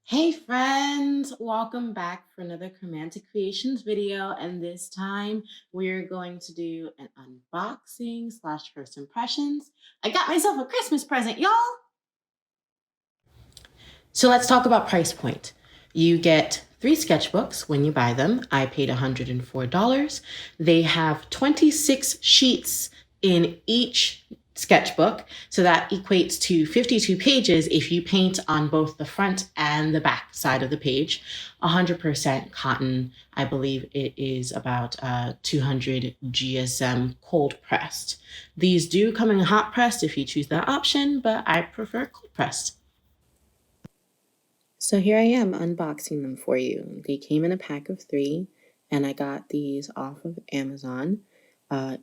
Hey friends, welcome back for another Chromantic Creations video, and this time we're going to do an unboxing slash first impressions. I got myself a Christmas present, y'all! So let's talk about price point. You get 3 sketchbooks when you buy them. I paid $104. They have 26 sheets in each sketchbook, so that equates to 52 pages if you paint on both the front and the back side of the page. 100% cotton. I believe it is about 200 GSM cold pressed. These do come in hot pressed if you choose that option, but I prefer cold pressed. So here I am unboxing them for you. They came in a pack of 3, and I got these off of Amazon.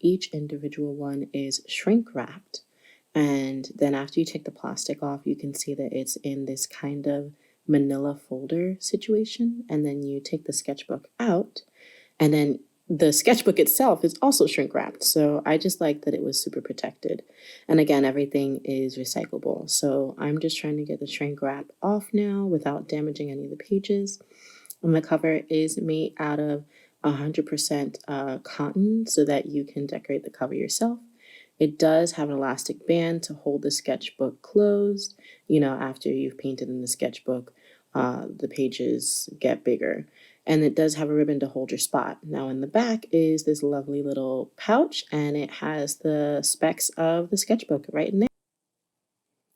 Each individual one is shrink wrapped. And then after you take the plastic off, you can see that it's in this kind of manila folder situation. And then you take the sketchbook out, and then the sketchbook itself is also shrink wrapped. So I just like that it was super protected. And again, everything is recyclable. So I'm just trying to get the shrink wrap off now without damaging any of the pages. And the cover is made out of 100% cotton so that you can decorate the cover yourself. It does have an elastic band to hold the sketchbook closed. You know, after you've painted in the sketchbook, the pages get bigger. And it does have a ribbon to hold your spot. Now in the back is this lovely little pouch, and it has the specs of the sketchbook right in there.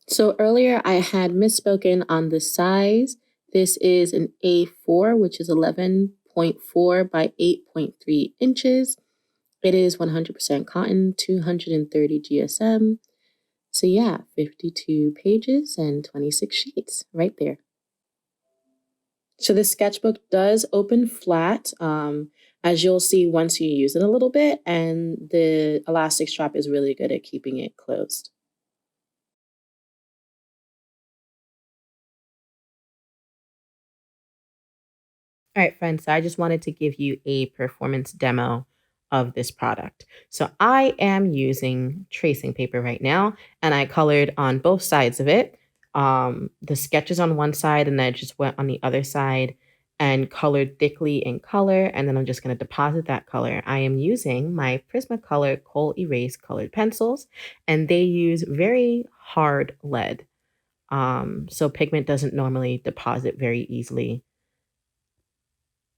So earlier I had misspoken on the size. This is an A4, which is 11.4 by 8.3 inches. It is 100% cotton, 230 GSM. So yeah, 52 pages and 26 sheets right there. So this sketchbook does open flat, as you'll see once you use it a little bit, and the elastic strap is really good at keeping it closed. All right, friends, so I just wanted to give you a performance demo of this product. So I am using tracing paper right now, and I colored on both sides of it. The sketches on one side, and then I just went on the other side and colored thickly in color, and then I'm just going to deposit that color. I am using my Prismacolor Kohl Erase colored pencils, and they use very hard lead. So pigment doesn't normally deposit very easily.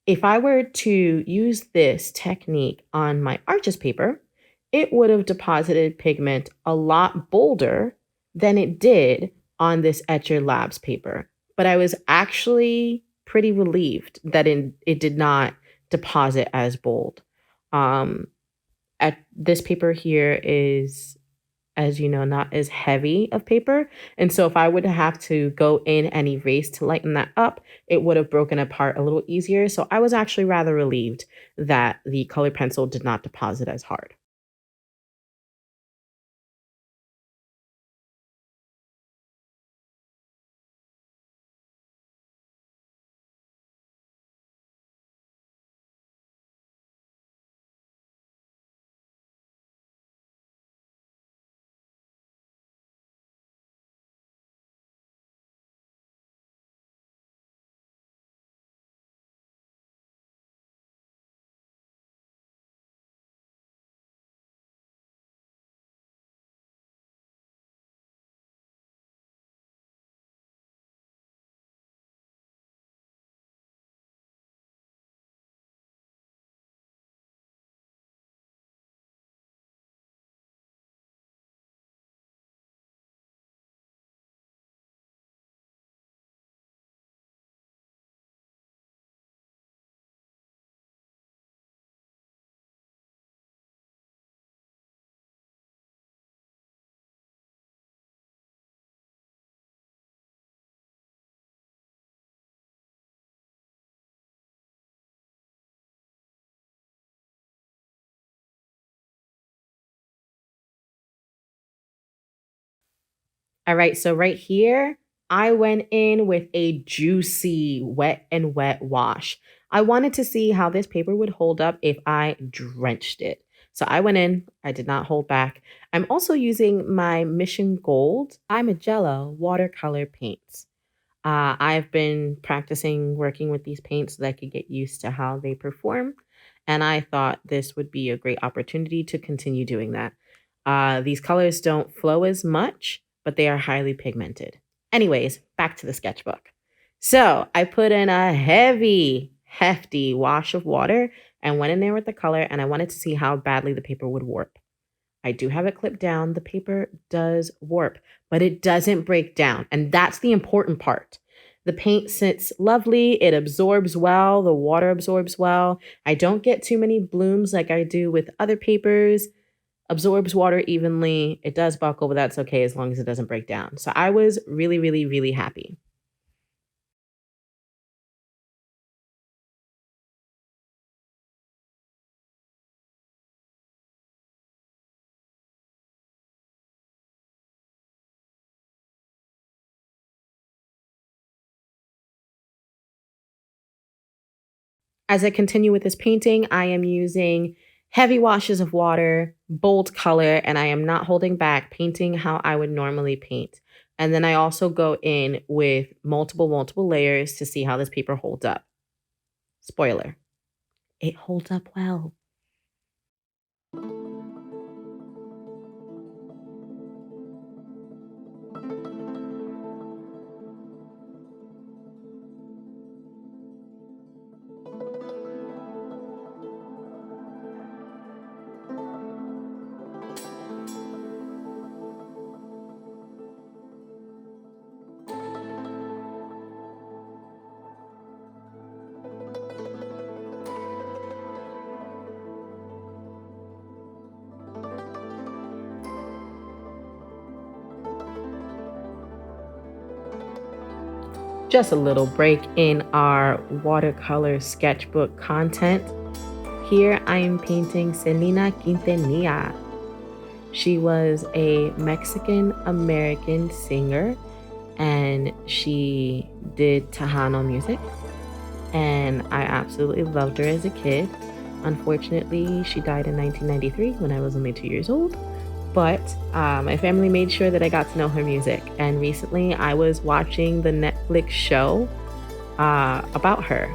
If I were to use this technique on my Arches paper, it would have deposited pigment a lot bolder than it did on this Etchr Labs paper. But I was actually pretty relieved that it did not deposit as bold. At this paper here is, as you know, not as heavy of paper. And so if I would have to go in and erase to lighten that up, it would have broken apart a little easier. So I was actually rather relieved that the colored pencil did not deposit as hard. All right, so right here, I went in with a juicy wet and wet wash. I wanted to see how this paper would hold up if I drenched it. So I went in, I did not hold back. I'm also using my Mission Gold by Mijello watercolor paints. I've been practicing working with these paints so that I could get used to how they perform. And I thought this would be a great opportunity to continue doing that. These colors don't flow as much, but they are highly pigmented. Anyways, back to the sketchbook. So I put in a hefty wash of water and went in there with the color, and I wanted to see how badly the paper would warp. I do have it clipped down. The paper does warp, but it doesn't break down. And that's the important part. The paint sits lovely. It absorbs well. The water absorbs well. I don't get too many blooms like I do with other papers. Absorbs water evenly. It does buckle, but that's okay as long as it doesn't break down. So I was really, really, really happy. As I continue with this painting, I am using heavy washes of water, bold color, and I am not holding back, painting how I would normally paint. And then I also go in with multiple layers to see how this paper holds up. Spoiler, it holds up well. Just a little break in our watercolor sketchbook content. Here I am painting Selena Quintanilla. She was a Mexican American singer and she did Tejano music. And I absolutely loved her as a kid. Unfortunately, she died in 1993 when I was only 2 years old. But my family made sure that I got to know her music. And recently I was watching the Netflix show about her.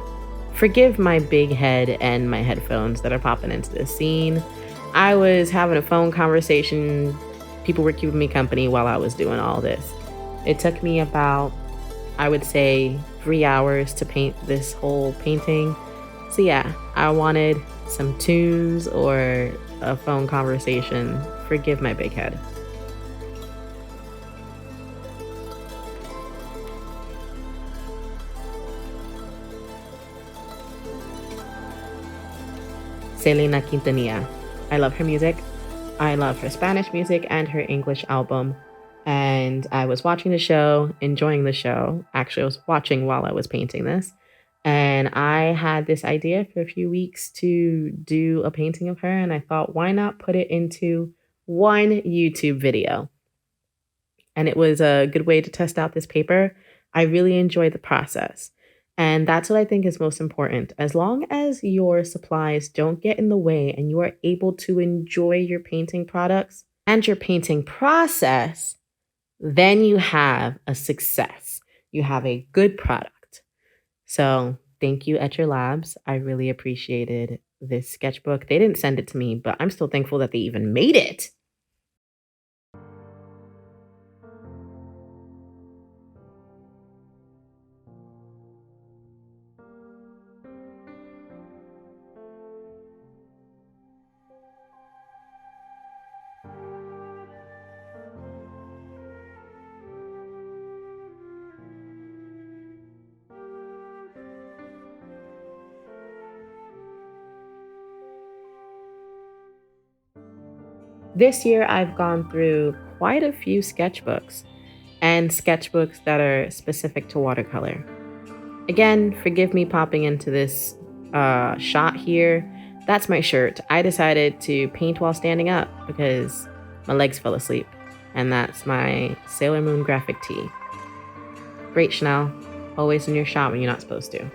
Forgive my big head and my headphones that are popping into this scene. I was having a phone conversation. People were keeping me company while I was doing all this. It took me about, I would say, 3 hours to paint this whole painting. So yeah, I wanted some tunes or a phone conversation. Forgive my big head. Selena Quintanilla. I love her music. I love her Spanish music and her English album. And I was watching the show, enjoying the show. Actually, I was watching while I was painting this. And I had this idea for a few weeks to do a painting of her. And I thought, why not put it into one YouTube video? And it was a good way to test out this paper. I really enjoyed the process. And that's what I think is most important. As long as your supplies don't get in the way and you are able to enjoy your painting products and your painting process, then you have a success. You have a good product. So thank you, Etchr Labs. I really appreciated this sketchbook. They didn't send it to me, but I'm still thankful that they even made it. This year, I've gone through quite a few sketchbooks and sketchbooks that are specific to watercolor. Again, forgive me popping into this shot here. That's my shirt. I decided to paint while standing up because my legs fell asleep. And that's my Sailor Moon graphic tee. Great, Chanel. Always in your shot when you're not supposed to.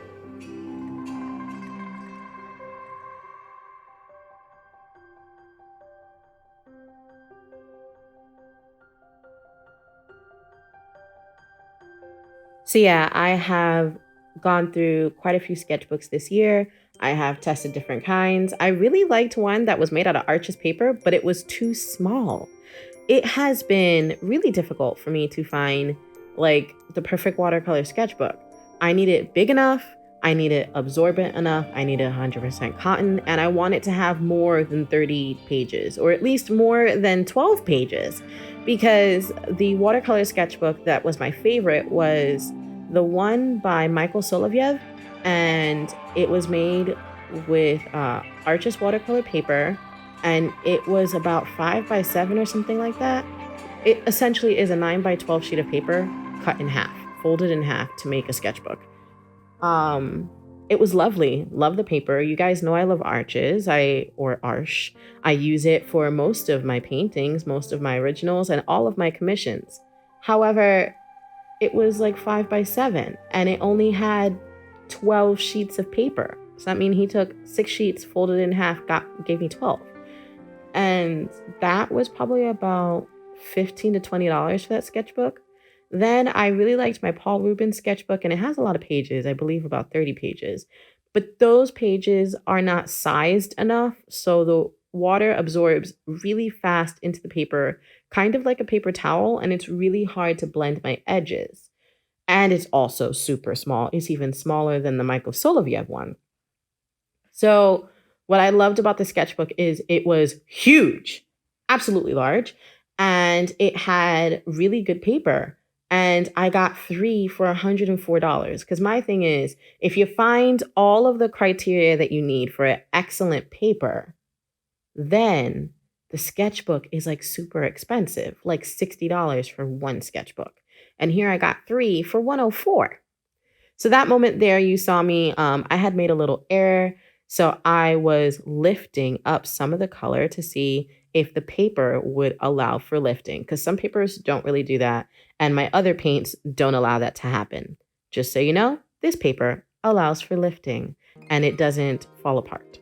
So yeah, I have gone through quite a few sketchbooks this year. I have tested different kinds. I really liked one that was made out of Arches paper, but it was too small. It has been really difficult for me to find like the perfect watercolor sketchbook. I need it big enough, I need it absorbent enough, I need it 100% cotton, and I want it to have more than 30 pages, or at least more than 12 pages, because the watercolor sketchbook that was my favorite was the one by Michael Solovyev, and it was made with Arches watercolor paper, and it was about 5 by 7 or something like that. It essentially is a 9 by 12 sheet of paper cut in half, folded in half to make a sketchbook. Um, it was lovely. Love the paper. You guys know I love Arches, or Arch. I use it for most of my paintings, most of my originals, and all of my commissions. However, it was like 5 by 7, and it only had 12 sheets of paper. So that means he took 6 sheets, folded in half, gave me 12. And that was probably about $15 to $20 for that sketchbook. Then I really liked my Paul Rubin sketchbook, and it has a lot of pages, I believe about 30 pages. But those pages are not sized enough, so the water absorbs really fast into the paper, kind of like a paper towel, and it's really hard to blend my edges. And it's also super small. It's even smaller than the Michael Solovyev one. So what I loved about the sketchbook is it was huge, absolutely large, and it had really good paper. And I got 3 for $104. Because my thing is, if you find all of the criteria that you need for an excellent paper, then the sketchbook is like super expensive, like $60 for one sketchbook. And here I got 3 for $104. So that moment there, you saw me, I had made a little error. So I was lifting up some of the color to see if the paper would allow for lifting, because some papers don't really do that. And my other paints don't allow that to happen. Just so you know, this paper allows for lifting and it doesn't fall apart.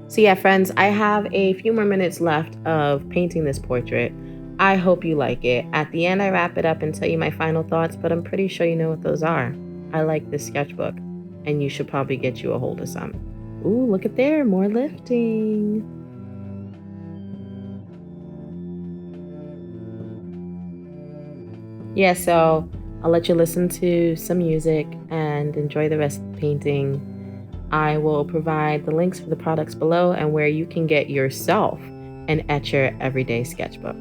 So yeah, friends, I have a few more minutes left of painting this portrait. I hope you like it. At the end, I wrap it up and tell you my final thoughts, but I'm pretty sure you know what those are. I like this sketchbook, and you should probably get you a hold of some. Ooh, look at there, more lifting. Yeah, so I'll let you listen to some music and enjoy the rest of the painting. I will provide the links for the products below and where you can get yourself an Etchr Everyday Sketchbook.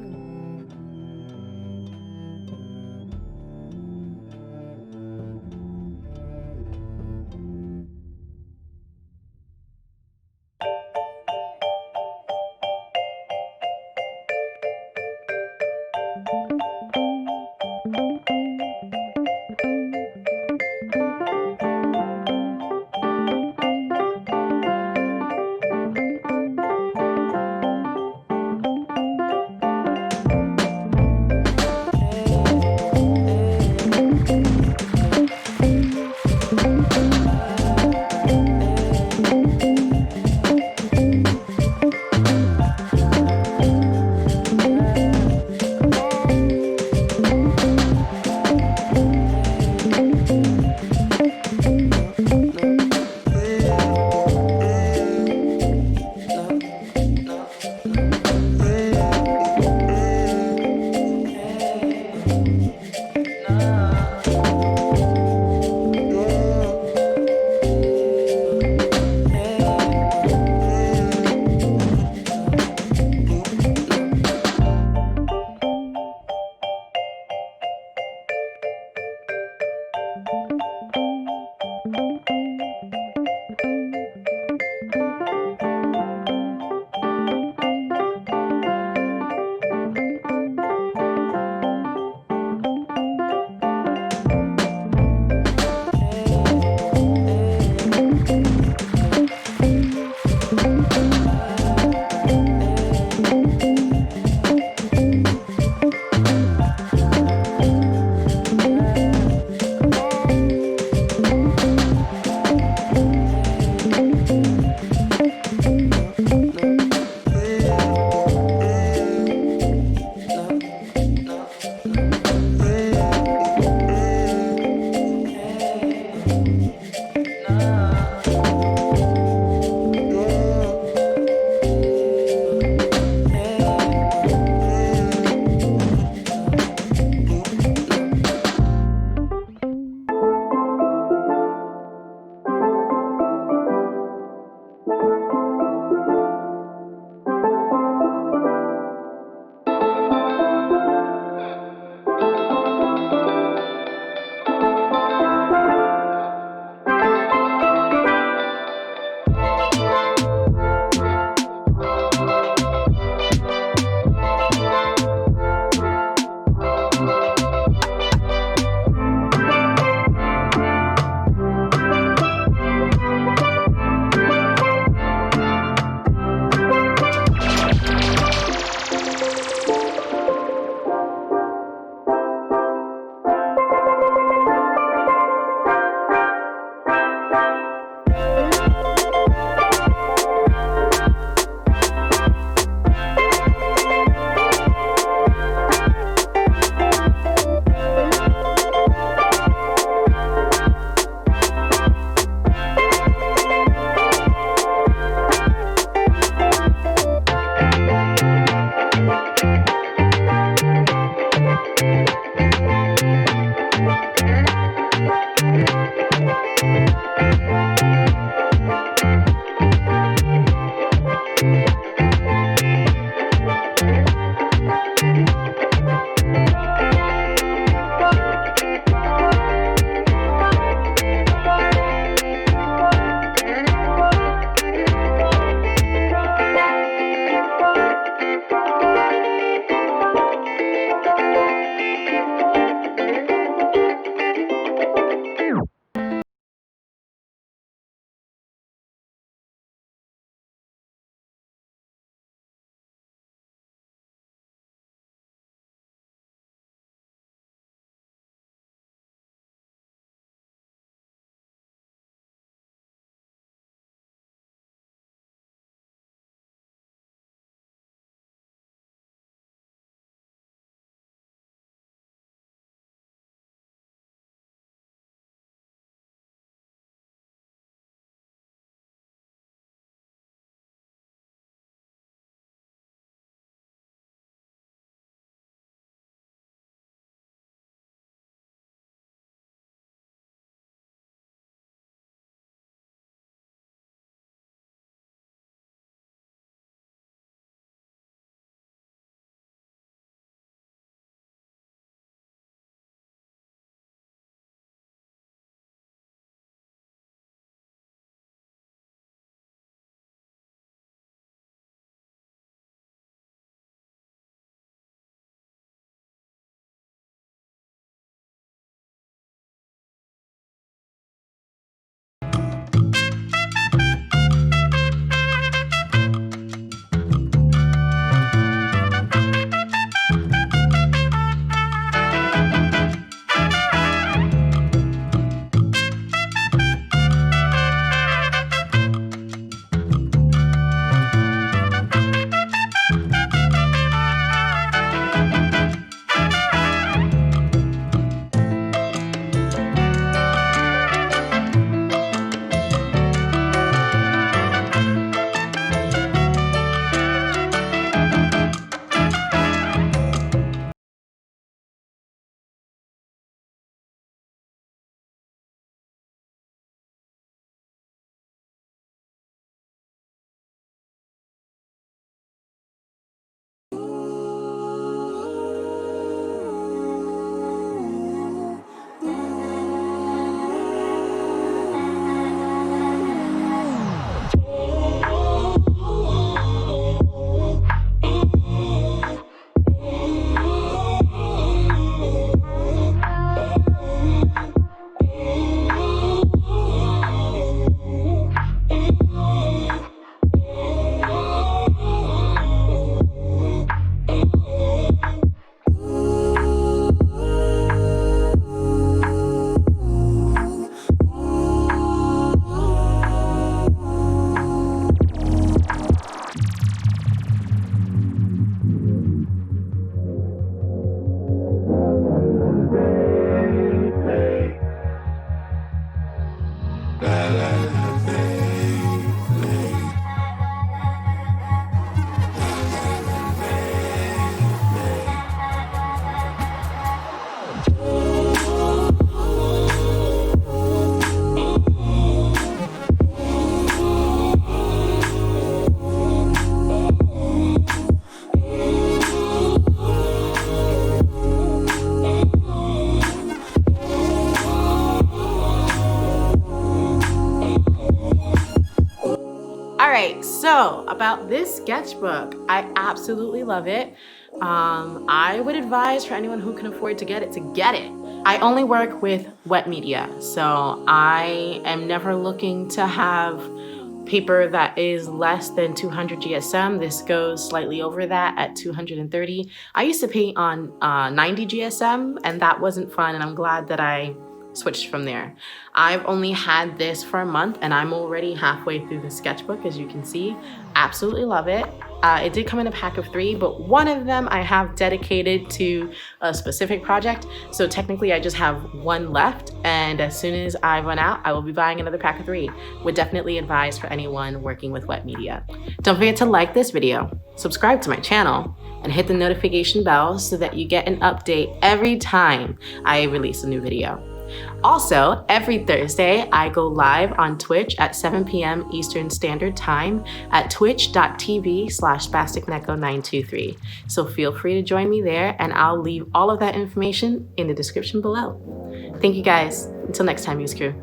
So about this sketchbook, I absolutely love it. I would advise for anyone who can afford to get it. I only work with wet media, so I am never looking to have paper that is less than 200 GSM. This goes slightly over that at 230. I used to paint on 90 GSM, and that wasn't fun, and I'm glad that I switched from there. I've only had this for a month, and I'm already halfway through the sketchbook, as you can see. Absolutely love it. It did come in a pack of 3, but one of them I have dedicated to a specific project. So technically I just have 1 left, and as soon as I run out, I will be buying another pack of 3. Would definitely advise for anyone working with wet media. Don't forget to like this video, subscribe to my channel, and hit the notification bell so that you get an update every time I release a new video. Also, every Thursday, I go live on Twitch at 7 p.m. Eastern Standard Time at twitch.tv/spasticneco923. So feel free to join me there, and I'll leave all of that information in the description below. Thank you guys. Until next time, use crew.